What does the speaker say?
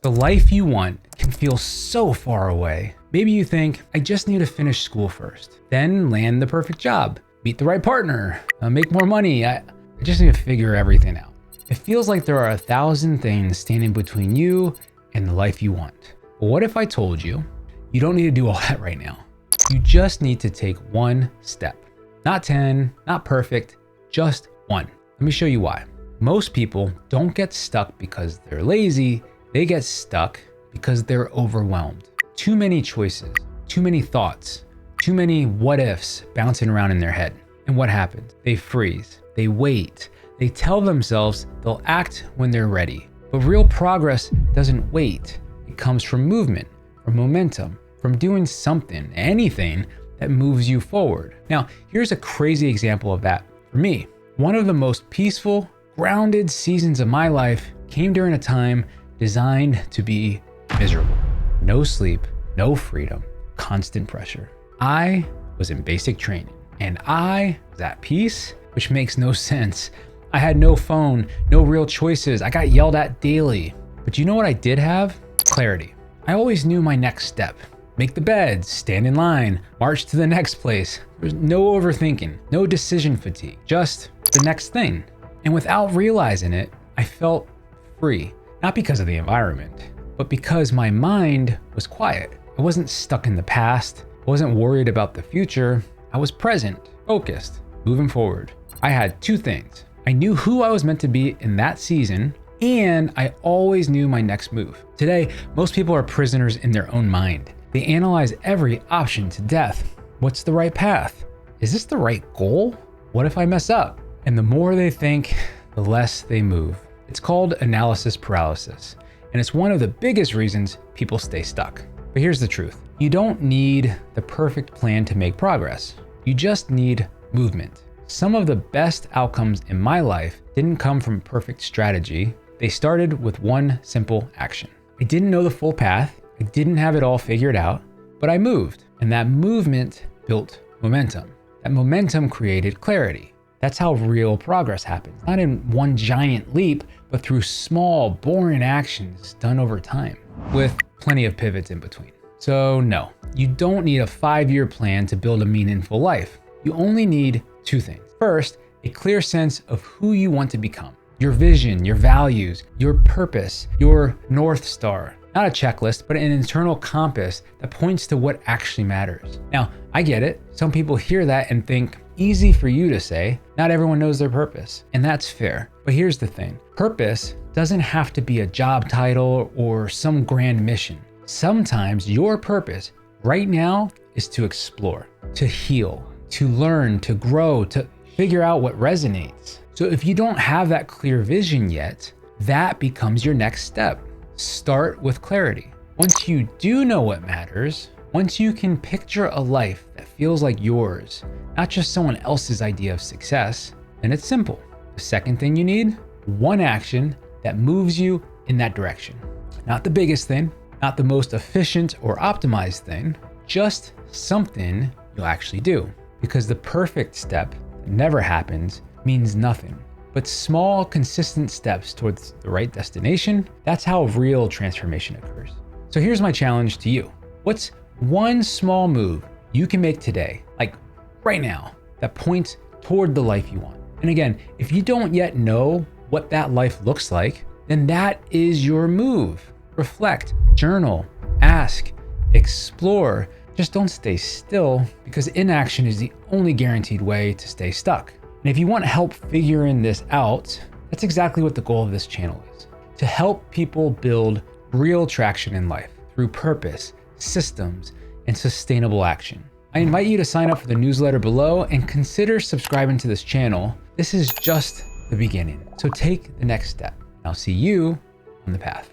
The life you want can feel so far away. Maybe you think, I just need to finish school first, then land the perfect job, meet the right partner, make more money. I just need to figure everything out. It feels like there are 1,000 things standing between you and the life you want. But what if I told you, you don't need to do all that right now? You just need to take one step. Not 10, not perfect, just one. Let me show you why. Most people don't get stuck because they're lazy. They get stuck because they're overwhelmed. Too many choices, too many thoughts, too many what ifs bouncing around in their head. And what happens? They freeze, they wait, they tell themselves they'll act when they're ready. But real progress doesn't wait. It comes from movement, from momentum, from doing something, anything that moves you forward. Now, here's a crazy example of that for me. One of the most peaceful, grounded seasons of my life came during a time designed to be miserable. No sleep, no freedom, constant pressure. I was in basic training and I was at peace, which makes no sense. I had no phone, no real choices. I got yelled at daily. But you know what I did have? Clarity. I always knew my next step. Make the bed, stand in line, march to the next place. There's no overthinking, no decision fatigue, just the next thing. And without realizing it, I felt free. Not because of the environment, but because my mind was quiet. I wasn't stuck in the past. I wasn't worried about the future. I was present, focused, moving forward. I had two things. I knew who I was meant to be in that season, and I always knew my next move. Today, most people are prisoners in their own mind. They analyze every option to death. What's the right path? Is this the right goal? What if I mess up? And the more they think, the less they move. It's called analysis paralysis, and it's one of the biggest reasons people stay stuck. But here's the truth. You don't need the perfect plan to make progress. You just need movement. Some of the best outcomes in my life didn't come from perfect strategy. They started with one simple action. I didn't know the full path. I didn't have it all figured out, but I moved, and that movement built momentum. That momentum created clarity. That's how real progress happens. Not in one giant leap, but through small, boring actions done over time, with plenty of pivots in between. So no, you don't need a 5-year plan to build a meaningful life. You only need two things. First, a clear sense of who you want to become. Your vision, your values, your purpose, your North Star. Not a checklist, but an internal compass that points to what actually matters. Now, I get it. Some people hear that and think, easy for you to say. Not everyone knows their purpose, and that's fair. But here's the thing. Purpose doesn't have to be a job title or some grand mission. Sometimes your purpose right now is to explore, to heal, to learn, to grow, to figure out what resonates. So if you don't have that clear vision yet, that becomes your next step. Start with clarity. Once you do know what matters, once you can picture a life that feels like yours, not just someone else's idea of success, then it's simple. The second thing you need, one action that moves you in that direction. Not the biggest thing, not the most efficient or optimized thing, just something you'll actually do. Because the perfect step that never happens means nothing. But small, consistent steps towards the right destination, that's how real transformation occurs. So here's my challenge to you. What's one small move you can make today, like right now, that points toward the life you want? And again, if you don't yet know what that life looks like, then that is your move. Reflect, journal, ask, explore. Just don't stay still, because inaction is the only guaranteed way to stay stuck. And if you want help figuring this out, that's exactly what the goal of this channel is. To help people build real traction in life through purpose, systems, and sustainable action. I invite you to sign up for the newsletter below and consider subscribing to this channel. This is just the beginning. So take the next step. I'll see you on the path.